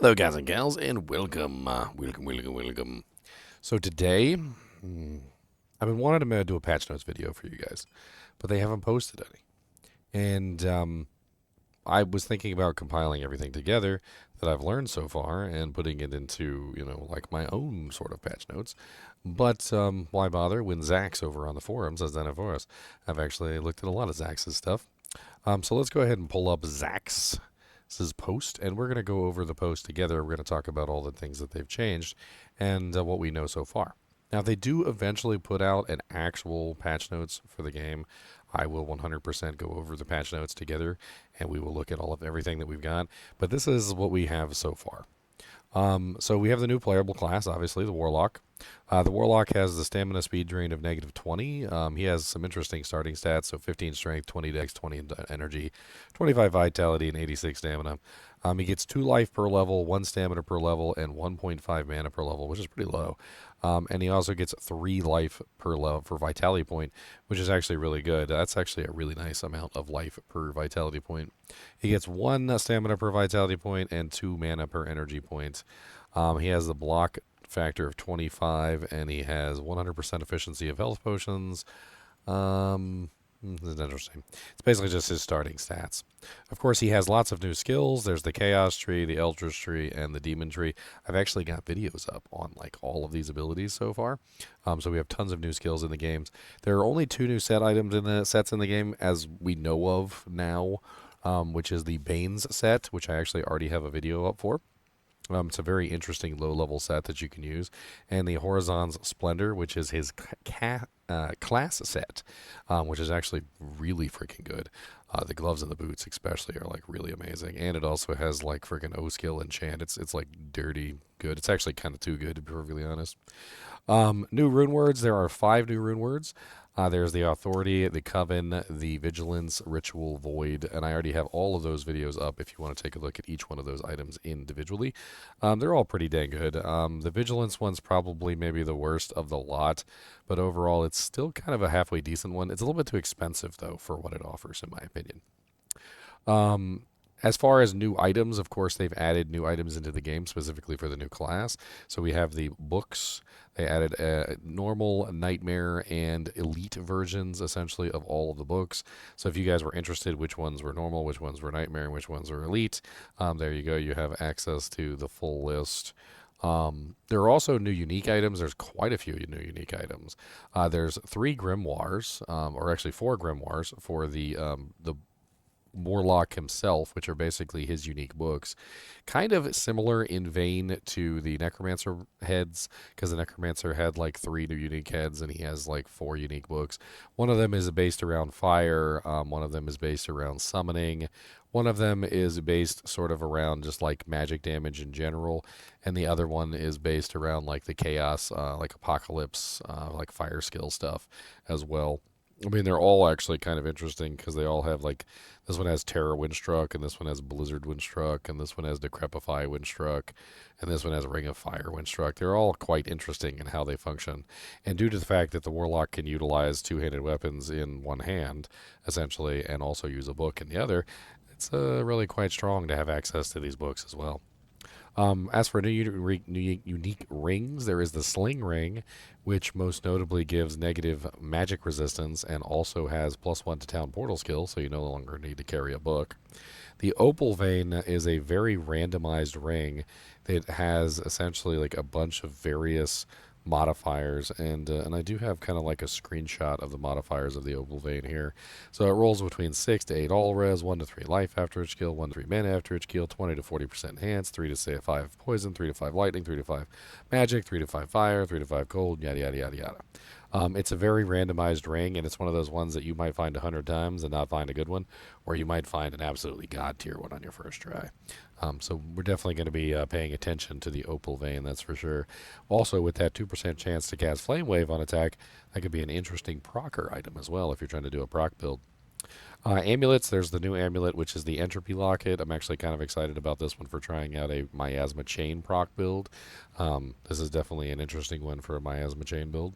Hello, guys and gals, and welcome, welcome. So today, I've been wanting to do a patch notes video for you guys, but they haven't posted any. And I was thinking about compiling everything together that I've learned so far and putting it into, like my own sort of patch notes. But why bother when Zax over on the forums has done it for us? I've actually looked at a lot of Zax's stuff. So let's go ahead and pull up Zax. This is post, and we're going to go over the post together. We're going to talk about all the things that they've changed and what we know so far. Now, if they do eventually put out an actual patch notes for the game, I will 100% go over the patch notes together, and we will look at all of everything that we've got. But this is what we have so far. So we have the new playable class, obviously, the Warlock. The Warlock has the stamina speed drain of -20. He has some interesting starting stats, so 15 strength, 20 dex, 20 energy, 25 vitality, and 86 stamina. He gets 2 life per level, 1 stamina per level, and 1.5 mana per level, which is pretty low. And he also gets 3 life per level for vitality point, which is actually really good. That's actually a really nice amount of life per vitality point. He gets 1 stamina per vitality point and 2 mana per energy point. He has the block factor of 25, and he has 100% efficiency of health potions. This is interesting. It's basically just his starting stats. Of course, he has lots of new skills. There's the Chaos Tree, the Eldritch Tree, and the Demon Tree. I've actually got videos up on like all of these abilities so far. So we have tons of new skills in the games. There are only 2 new set items in the sets in the game as we know of now, which is the Bane's set, which I actually already have a video up for. It's a very interesting low-level set that you can use, and the Horizon's Splendor, which is his class set, which is actually really freaking good. The gloves and the boots, especially, are like really amazing, and it also has like freaking O skill enchant. It's like dirty good. It's actually kind of too good to be perfectly honest. New rune words. There are 5 new rune words. There's the Authority, the Coven, the Vigilance, Ritual, Void, and I already have all of those videos up if you want to take a look at each one of those items individually. They're all pretty dang good. The Vigilance one's probably maybe the worst of the lot, but overall it's still kind of a halfway decent one. It's a little bit too expensive, though, for what it offers, in my opinion. Um, as far as new items, of course, they've added new items into the game specifically for the new class. So we have the books. They added normal, nightmare, and elite versions, essentially, of all of the books. So if you guys were interested, which ones were normal, which ones were nightmare, and which ones were elite, there you go. You have access to the full list. There are also new unique items. There's quite a few new unique items. There's 3 grimoires, or actually 4 grimoires for the Warlock himself, which are basically his unique books. Kind of similar in vein to the Necromancer heads, because the Necromancer had like 3 new unique heads, and he has like 4 unique books. One of them is based around fire, one of them is based around summoning, one of them is based sort of around just like magic damage in general, and the other one is based around like the chaos, like apocalypse, like fire skill stuff as well. I mean, they're all actually kind of interesting because they all have like this one has Terror Windstruck, and this one has Blizzard Windstruck, and this one has Decrepify Windstruck, and this one has Ring of Fire Windstruck. They're all quite interesting in how they function, and due to the fact that the Warlock can utilize 2-handed weapons in one hand, essentially, and also use a book in the other, it's really quite strong to have access to these books as well. As for new unique rings, there is the Sling Ring, which most notably gives negative magic resistance and also has +1 to town portal skill, so you no longer need to carry a book. The Opal Vein is a very randomized ring that has essentially like a bunch of various modifiers, and I do have kind of like a screenshot of the modifiers of the Opal Vein here. So it rolls between 6 to 8 all res, 1 to 3 life after each kill, 1 to 3 mana after each kill, 20 to 40% enhance, 3 to say 5 poison, 3 to 5 lightning, 3 to 5 magic, 3 to 5 fire, 3 to 5 cold, yada yada yada yada. It's a very randomized ring, and it's one of those ones that you might find 100 times and not find a good one, or you might find an absolutely god tier one on your first try. So we're definitely going to be paying attention to the Opal Vein, that's for sure. Also, with that 2% chance to cast Flame Wave on attack, that could be an interesting procer item as well if you're trying to do a proc build. Amulets, there's the new amulet, which is the Entropy Locket. I'm actually kind of excited about this one for trying out a Miasma Chain proc build. This is definitely an interesting one for a Miasma Chain build.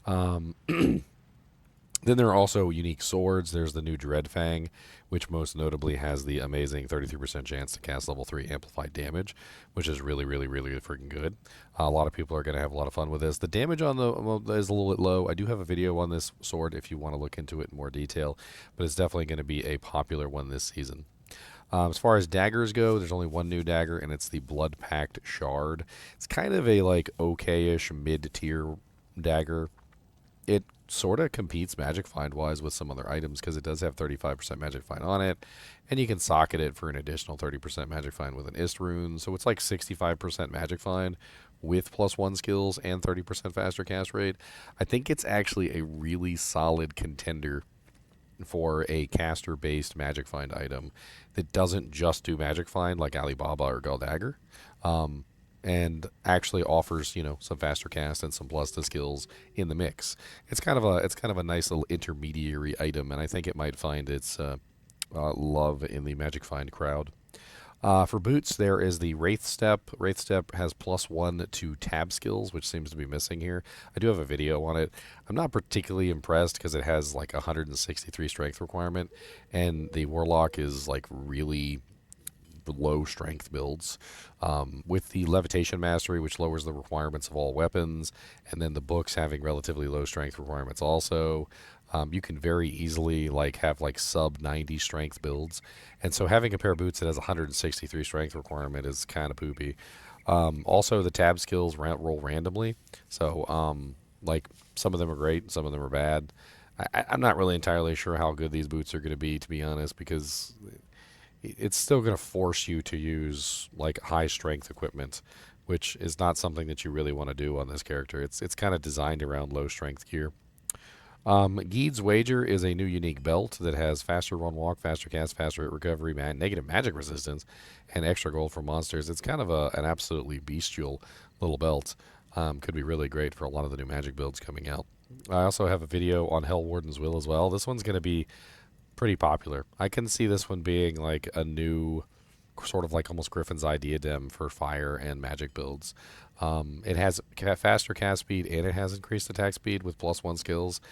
Um, Then there are also unique swords. There's the new Dreadfang, which most notably has the amazing 33% chance to cast level 3 amplified damage, which is really, really, really freaking good. A lot of people are going to have a lot of fun with this. The damage on the is a little bit low. I do have a video on this sword if you want to look into it in more detail, but it's definitely going to be a popular one this season. As far as daggers go, there's only one new dagger, and it's the Blood Pact Shard. It's kind of a like okay-ish mid-tier dagger. It sort of competes magic find wise with some other items because it does have 35% magic find on it, and you can socket it for an additional 30% magic find with an ist rune. So it's like 65% magic find with +1 skills and 30% faster cast rate. I think it's actually a really solid contender for a caster based magic find item that doesn't just do magic find like Alibaba or Galdagger. And actually offers some faster cast and some plus to skills in the mix. It's kind of a nice little intermediary item, and I think it might find its love in the magic find crowd. For boots, there is the Wraith Step. Wraith Step has +1 to tab skills, which seems to be missing here. I do have a video on it. I'm not particularly impressed because it has like 163 strength requirement, and the Warlock is like really low strength builds. With the Levitation Mastery, which lowers the requirements of all weapons, and then the books having relatively low strength requirements also, you can very easily have sub 90 strength builds. And so having a pair of boots that has 163 strength requirement is kind of poopy. Also, the tab skills roll randomly. So some of them are great, some of them are bad. I'm not really entirely sure how good these boots are going to be honest, because it's still going to force you to use high strength equipment, which is not something that you really want to do on this character. It's kind of designed around low strength gear. Geed's Wager is a new unique belt that has faster run walk, faster cast, faster hit recovery, negative magic resistance, and extra gold for monsters. It's kind of an absolutely bestial little belt. Could be really great for a lot of the new magic builds coming out. I also have a video on Hell Warden's Will as well. This one's going to be pretty popular. I can see this one being like a new sort of almost Griffin's Eye diadem for fire and magic builds. It has faster cast speed and it has increased attack speed with +1 skills.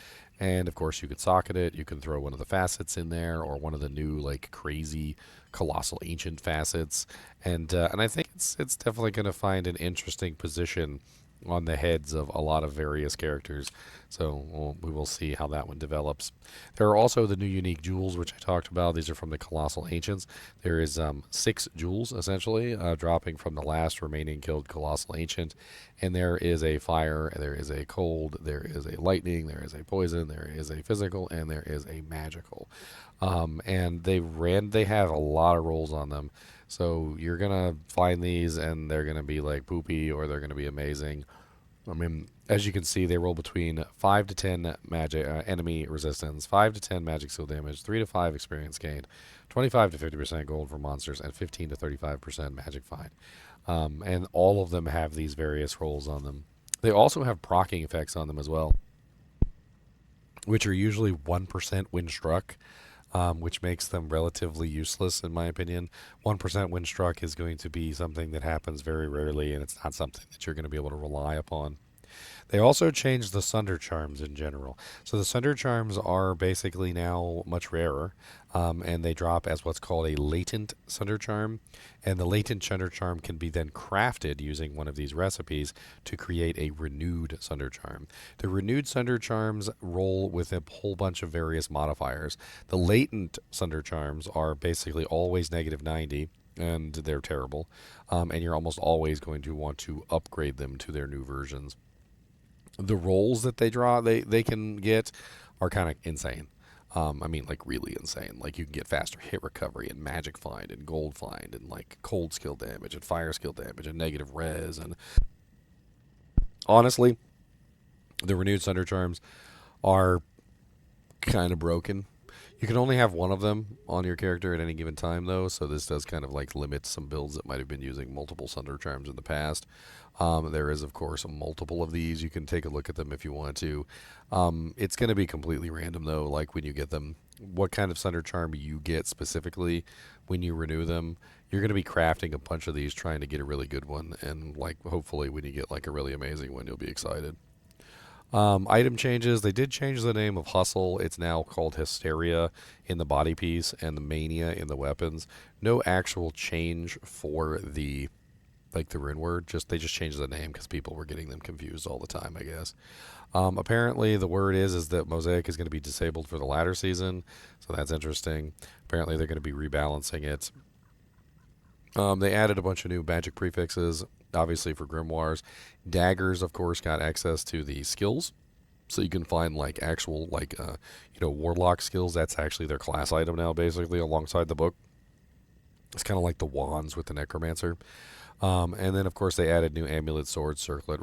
And of course, you could socket it. You can throw one of the facets in there or one of the new crazy colossal ancient facets. And I think it's definitely going to find an interesting position on the heads of a lot of various characters. So we will see how that one develops. There are also the new unique jewels, which I talked about. These are from the Colossal Ancients. There is 6 jewels, essentially, dropping from the last remaining killed Colossal Ancient. And there is a fire, there is a cold, there is a lightning, there is a poison, there is a physical, and there is a magical. And they have a lot of rolls on them. So you're going to find these and they're going to be poopy or they're going to be amazing. I mean, as you can see, they roll between 5 to 10 magic enemy resistance, 5 to 10 magic skill damage, 3 to 5 experience gained, 25 to 50% gold for monsters, and 15 to 35% magic find. And all of them have these various rolls on them. They also have proccing effects on them as well, which are usually 1% when struck. Which makes them relatively useless, in my opinion. 1% when struck is going to be something that happens very rarely, and it's not something that you're going to be able to rely upon. They also changed the Sunder charms in general. So the Sunder charms are basically now much rarer, and they drop as what's called a latent Sunder charm. And the latent Sunder charm can be then crafted using one of these recipes to create a renewed Sunder charm. The renewed Sunder charms roll with a whole bunch of various modifiers. The latent Sunder charms are basically always -90. And they're terrible. And you're almost always going to want to upgrade them to their new versions. The rolls that they can get are kind of insane. Really insane. You can get faster hit recovery and magic find and gold find and cold skill damage and fire skill damage and negative res. And honestly, the renewed Sunder charms are kind of broken. You can only have one of them on your character at any given time, though, so this does kind of limit some builds that might have been using multiple Sunder charms in the past. There is, of course, multiple of these. You can take a look at them if you want to. It's going to be completely random, though, when you get them. What kind of Sunder charm you get specifically when you renew them. You're going to be crafting a bunch of these trying to get a really good one, and hopefully when you get a really amazing one, you'll be excited. Item changes. They did change the name of Hustle. It's now called Hysteria in the body piece and the Mania in the weapons. No actual change for the the rune word. They just changed the name because people were getting them confused all the time, I guess. Apparently, the word is that Mosaic is going to be disabled for the latter season, so that's interesting. Apparently, they're going to be rebalancing it. They added a bunch of new magic prefixes, obviously for grimoires. Daggers, of course, got access to the skills, so you can find actual warlock skills. That's actually their class item now, basically alongside the book. It's kind of like the wands with the necromancer. And then, of course, they added new amulet, swords, circlet,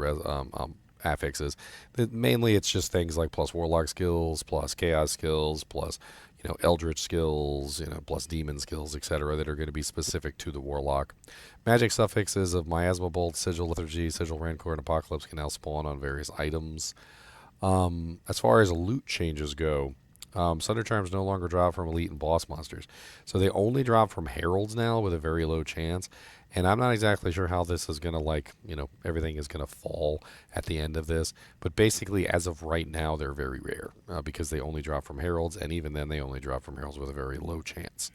affixes. Mainly, it's just things like plus warlock skills, plus chaos skills, plus eldritch skills, plus demon skills, etc. that are going to be specific to the warlock. Magic suffixes of miasma bolt, sigil lethargy, sigil rancor, and apocalypse can now spawn on various items. As far as loot changes go, Sunder Charms no longer drop from elite and boss monsters. So they only drop from Heralds now with a very low chance. And I'm not exactly sure how this is going to, everything is going to fall at the end of this. But basically, as of right now, they're very rare because they only drop from Heralds. And even then, they only drop from Heralds with a very low chance.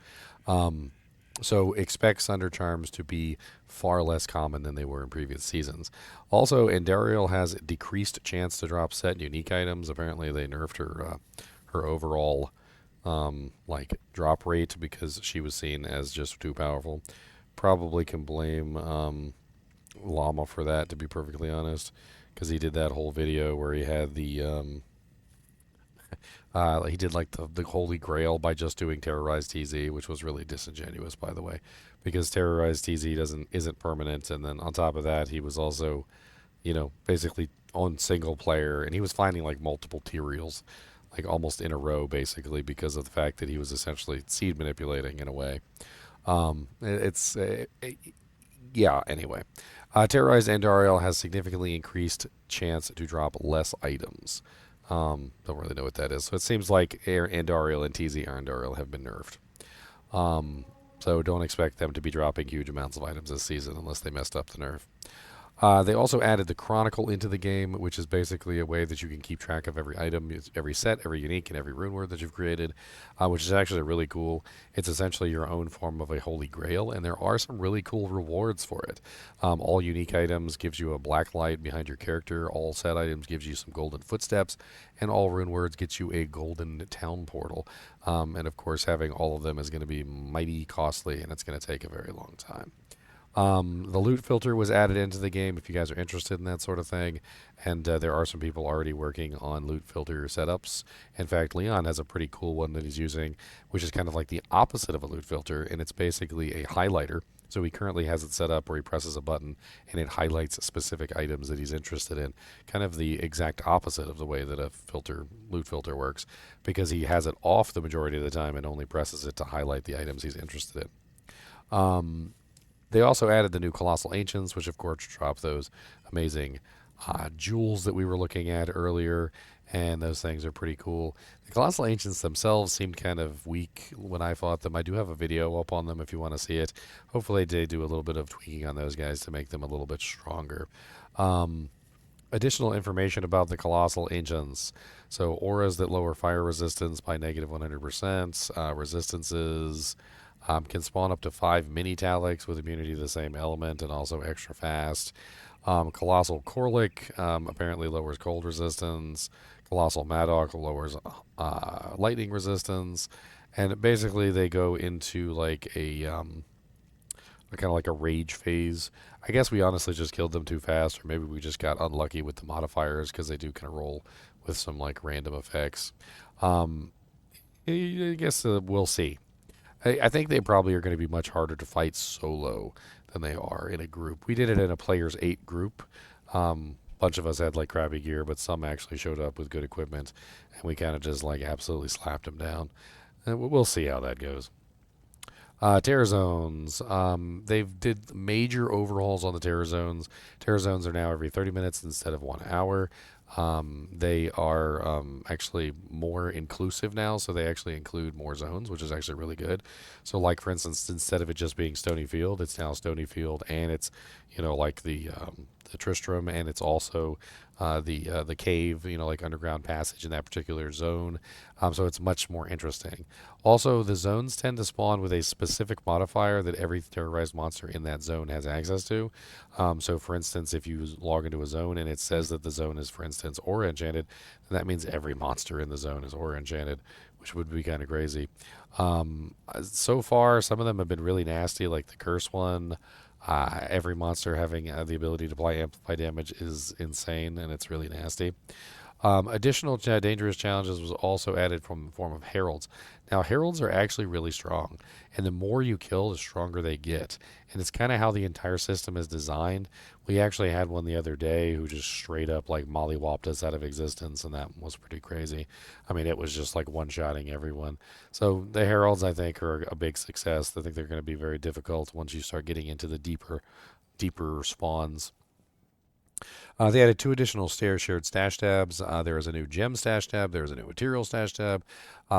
So expect Sunder Charms to be far less common than they were in previous seasons. Also, Andariel has decreased chance to drop set and unique items. Apparently, they nerfed her overall drop rate because she was seen as just too powerful. Probably can blame Llama for that, to be perfectly honest, because he did that whole video where he had the he did the Holy Grail by just doing Terrorize TZ, which was really disingenuous, by the way, because Terrorize TZ isn't permanent, and then on top of that, he was also, basically on single player, and he was finding multiple Tyraels, almost in a row, basically, because of the fact that he was essentially seed manipulating in a way. Yeah, anyway. Terrorized Andariel has significantly increased chance to drop less items. Don't really know what that is. So it seems like Andariel and TZ Andariel have been nerfed. So don't expect them to be dropping huge amounts of items this season unless they messed up the nerf. They also added the chronicle into the game, which is basically a way that you can keep track of every item, every set, every unique, and every rune word that you've created, which is actually really cool. It's essentially your own form of a holy grail, and there are some really cool rewards for it. All unique items gives you a black light behind your character. All set items gives you some golden footsteps, and all rune words gets you a golden town portal. And of course, having all of them is going to be mighty costly, and it's going to take a very long time. The loot filter was added into the game if you guys are interested in that sort of thing, and there are some people already working on loot filter setups. In fact, Leon has a pretty cool one that he's using, which is kind of like the opposite of a loot filter, and it's basically a highlighter. So he currently has it set up where he presses a button and it highlights specific items that he's interested in, kind of the exact opposite of the way that a loot filter works, because he has it off the majority of the time and only presses it to highlight the items he's interested in. They also added the new Colossal Ancients, which of course drop those amazing jewels that we were looking at earlier, and those things are pretty cool. The Colossal Ancients themselves seemed kind of weak when I fought them. I do have a video up on them if you want to see it. Hopefully they do a little bit of tweaking on those guys to make them a little bit stronger. Additional information about the Colossal Ancients. So auras that lower fire resistance by negative 100%, resistances... can spawn up to 5 mini Talics with immunity to the same element and also extra fast. Colossal Corlic apparently lowers cold resistance. Colossal Madoc lowers lightning resistance. And basically they go into kind of like a rage phase. I guess we honestly just killed them too fast, or maybe we just got unlucky with the modifiers because they do kind of roll with some random effects. I guess we'll see. I think they probably are going to be much harder to fight solo than they are in a group. We did it in a players 8 group. Bunch of us had crappy gear, but some actually showed up with good equipment, and we kind of just absolutely slapped them down. And we'll see how that goes. Terror zones. They've did major overhauls on the terror zones. Terror zones are now every 30 minutes instead of 1 hour. They are actually more inclusive now, so they actually include more zones, which is actually really good. So, for instance, instead of it just being Stony Field, it's now Stony Field, and it's the Tristram, and it's also the cave, like underground passage in that particular zone. So it's much more interesting. Also, the zones tend to spawn with a specific modifier that every terrorized monster in that zone has access to. So, for instance, if you log into a zone and it says that the zone is, for instance, aura enchanted, then that means every monster in the zone is aura enchanted, which would be kind of crazy. So far, some of them have been really nasty, like the curse one. Every monster having the ability to apply amplify damage is insane, and it's really nasty. Additional dangerous challenges was also added from the form of heralds. Now, heralds are actually really strong, and the more you kill, the stronger they get. And it's kind of how the entire system is designed. We actually had one the other day who just straight up like mollywopped us out of existence, and that was pretty crazy. I mean, it was just like one-shotting everyone. So the heralds, I think, are a big success. I think they're going to be very difficult once you start getting into the deeper spawns. They added 2 additional shared stash tabs. There is a new gem stash tab. There is a new material stash tab.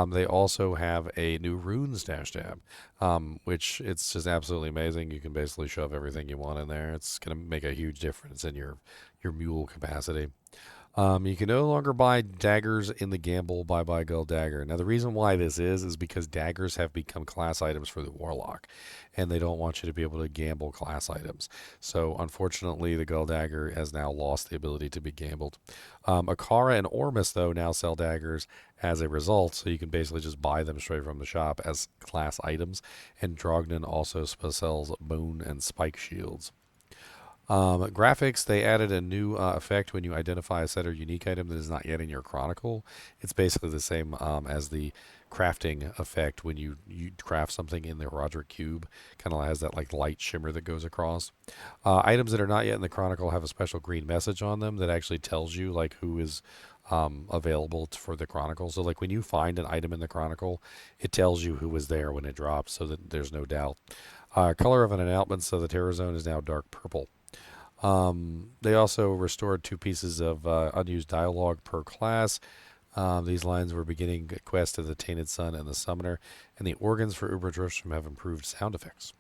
They also have a new rune stash tab, which it's just absolutely amazing. You can basically shove everything you want in there. It's going to make a huge difference in your mule capacity. You can no longer buy daggers in the gamble buy gold dagger. Now, the reason why this is because daggers have become class items for the Warlock, and they don't want you to be able to gamble class items. So, unfortunately, the gold dagger has now lost the ability to be gambled. Akara and Ormus, though, now sell daggers as a result, so you can basically just buy them straight from the shop as class items. And Drognan also sells bone and spike shields. Graphics, they added a new effect when you identify a set or unique item that is not yet in your chronicle. It's basically the same as the crafting effect when you craft something in the Roderick Cube. Kind of has that like light shimmer that goes across. Items that are not yet in the chronicle have a special green message on them that actually tells you like who is available for the chronicle. So like when you find an item in the chronicle, it tells you who was there when it drops, so that there's no doubt. Color of an announcement, so the terror zone is now dark purple. They also restored 2 pieces of unused dialogue per class. These lines were beginning quest of the Tainted Sun and the Summoner, and the organs for Uber Driftstorm have improved sound effects.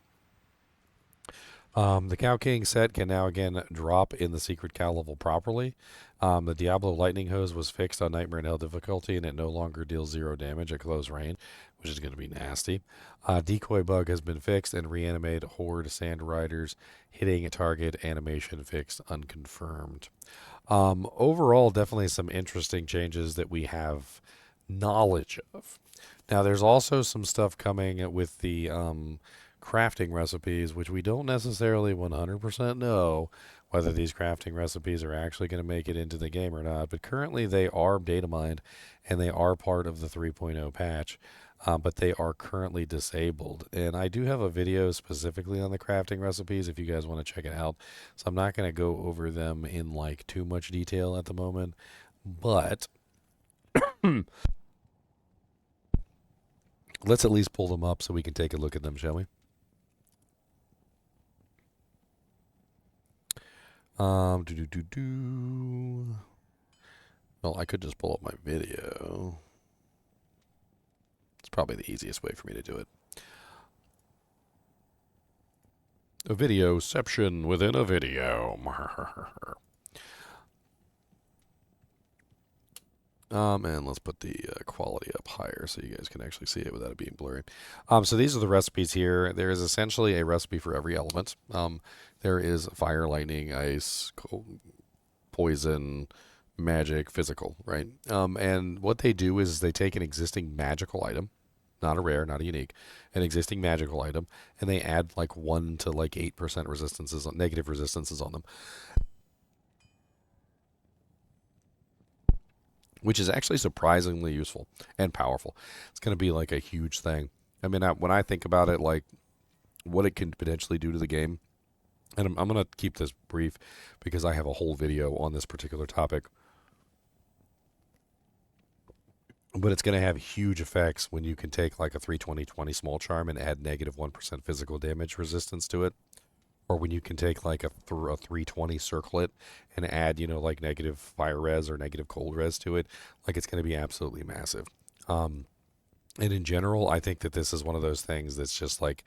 The Cow King set can now again drop in the secret cow level properly. The Diablo lightning hose was fixed on Nightmare in Hell difficulty, and it no longer deals 0 damage at close range, which is going to be nasty. Decoy bug has been fixed, and reanimate horde sand riders hitting a target animation fixed unconfirmed. Overall, definitely some interesting changes that we have knowledge of. Now, there's also some stuff coming with the crafting recipes, which we don't necessarily 100% know whether these crafting recipes are actually going to make it into the game or not. But currently, they are data mined, and they are part of the 3.0 patch. But they are currently disabled. And I do have a video specifically on the crafting recipes if you guys want to check it out. So I'm not going to go over them in like too much detail at the moment. But let's at least pull them up so we can take a look at them, shall we? Well, I could just pull up my video. It's probably the easiest way for me to do it. A videoception within a video. And let's put the quality up higher so you guys can actually see it without it being blurry. So these are the recipes here. There is essentially a recipe for every element. There is fire, lightning, ice, cold, poison, magic, physical, right? And what they do is they take an existing magical item, not a rare, not a unique, an existing magical item, and they add like 1 to like 8% resistances, negative resistances on them, which is actually surprisingly useful and powerful. It's going to be like a huge thing. I mean, when I think about it, like what it can potentially do to the game, and I'm going to keep this brief because I have a whole video on this particular topic. But it's going to have huge effects when you can take like a 320-20 small charm and add negative 1% physical damage resistance to it. Or when you can take like a 320 circlet and add, like negative fire res or negative cold res to it. Like it's going to be absolutely massive. And in general, I think that this is one of those things that's just like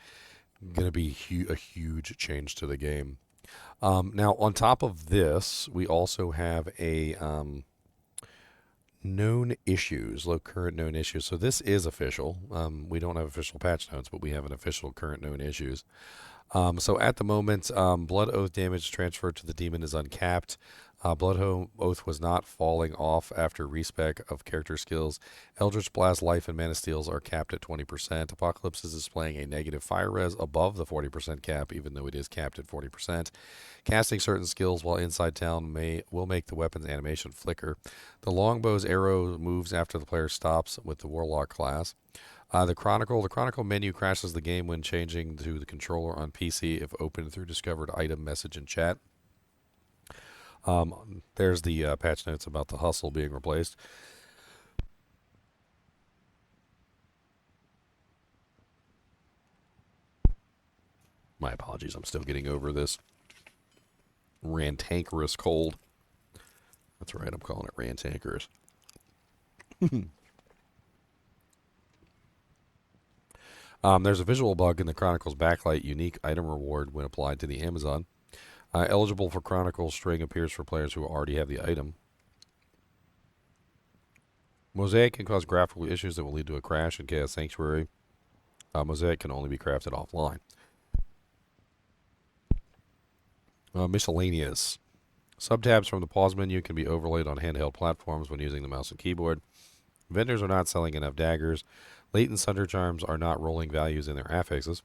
going to be a huge change to the game. Now, on top of this, we also have a known issues, low current known issues. So this is official. We don't have official patch notes, but we have an official current known issues. So at the moment, Blood Oath damage transferred to the demon is uncapped. Blood Oath was not falling off after respec of character skills. Eldritch Blast, Life, and Mana Steals are capped at 20%. Apocalypse is displaying a negative fire res above the 40% cap, even though it is capped at 40%. Casting certain skills while inside town will make the weapon's animation flicker. The Longbow's arrow moves after the player stops with the Warlock class. The Chronicle menu crashes the game when changing to the controller on PC if opened through discovered item message and chat. There's the patch notes about the hustle being replaced. My apologies, I'm still getting over this rantankerous cold. That's right, I'm calling it rantankerous. There's a visual bug in the Chronicle's backlight unique item reward when applied to the Amazon. Eligible for Chronicle string appears for players who already have the item. Mosaic can cause graphical issues that will lead to a crash in Chaos Sanctuary. Mosaic can only be crafted offline. Miscellaneous. Subtabs from the pause menu can be overlaid on handheld platforms when using the mouse and keyboard. Vendors are not selling enough daggers. Latent Sunder charms are not rolling values in their affixes.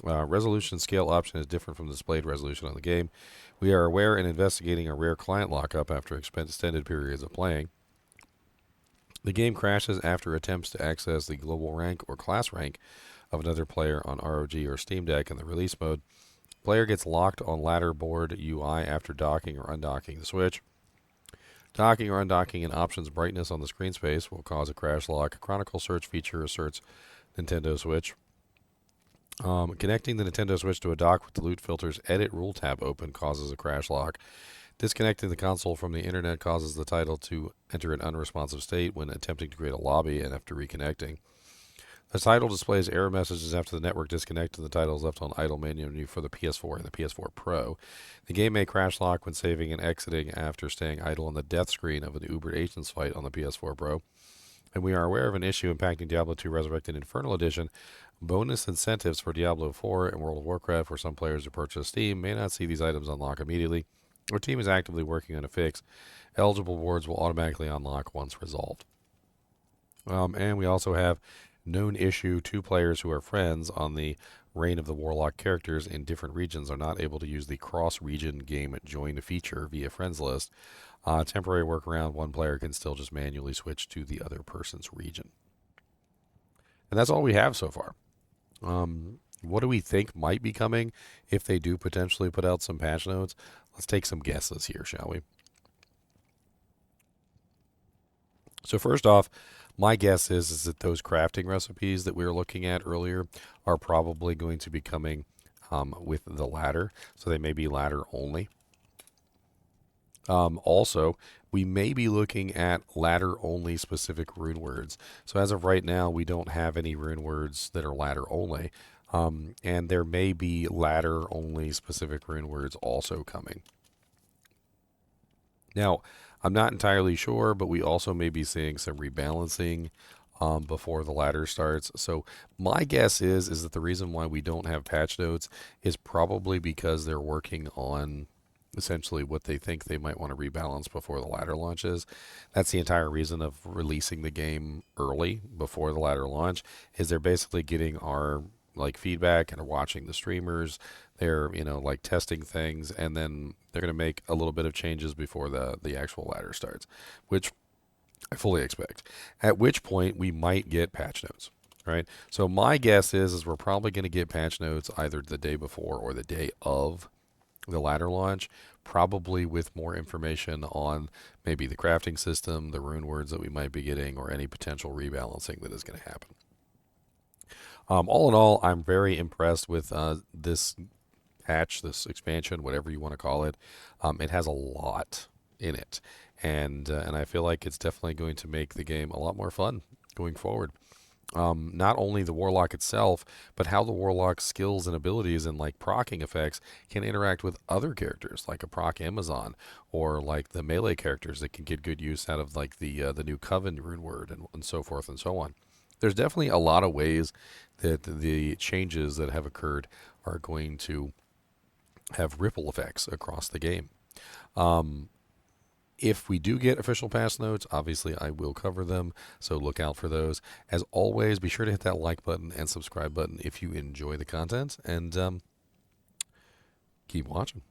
Resolution scale option is different from the displayed resolution on the game. We are aware and investigating a rare client lockup after extended periods of playing. The game crashes after attempts to access the global rank or class rank of another player on ROG or Steam Deck in the release mode. Player gets locked on ladder board UI after docking or undocking the Switch. Docking or undocking an option's brightness on the screen space will cause a crash lock. Chronicle search feature asserts Nintendo Switch. Connecting the Nintendo Switch to a dock with the loot filter's edit rule tab open causes a crash lock. Disconnecting the console from the internet causes the title to enter an unresponsive state when attempting to create a lobby and after reconnecting. The title displays error messages after the network disconnect and the title is left on idle menu for the PS4 and the PS4 Pro. The game may crash lock when saving and exiting after staying idle on the death screen of an Uber Agents fight on the PS4 Pro. And we are aware of an issue impacting Diablo 2 Resurrected Infernal Edition. Bonus incentives for Diablo 4 and World of Warcraft, where some players who purchase Steam may not see these items unlock immediately. Our team is actively working on a fix. Eligible rewards will automatically unlock once resolved. And we also have known issue: 2 players who are friends on the Reign of the Warlock characters in different regions are not able to use the cross-region game join feature via friends list. Temporary workaround: 1 player can still just manually switch to the other person's region. And that's all we have so far. What do we think might be coming if they do potentially put out some patch notes? Let's take some guesses here, shall we? So first off, my guess is that those crafting recipes that we were looking at earlier are probably going to be coming with the ladder. So they may be ladder only. Also, we may be looking at ladder-only specific rune words. So as of right now, we don't have any rune words that are ladder-only. And there may be ladder-only specific rune words also coming. Now, I'm not entirely sure, but we also may be seeing some rebalancing before the ladder starts. So my guess is that the reason why we don't have patch notes is probably because they're working on essentially what they think they might want to rebalance before the ladder launches. That's the entire reason of releasing the game early before the ladder launch, is they're basically getting our feedback and are watching the streamers. They're testing things, and then they're going to make a little bit of changes before the actual ladder starts, which I fully expect. At which point we might get patch notes. Right? So my guess is we're probably going to get patch notes either the day before or the day of the ladder launch, probably with more information on maybe the crafting system, the rune words that we might be getting, or any potential rebalancing that is going to happen. All in all, I'm very impressed with this patch, this expansion, whatever you want to call it. It has a lot in it, and I feel like it's definitely going to make the game a lot more fun going forward. not only the Warlock itself, but how the Warlock's skills and abilities and like procking effects can interact with other characters, like a proc Amazon, or like the melee characters that can get good use out of like the new Coven rune word and so forth and so on. There's definitely a lot of ways that the changes that have occurred are going to have ripple effects across the game. If we do get official patch notes, obviously I will cover them, so look out for those. As always, be sure to hit that like button and subscribe button if you enjoy the content, and keep watching.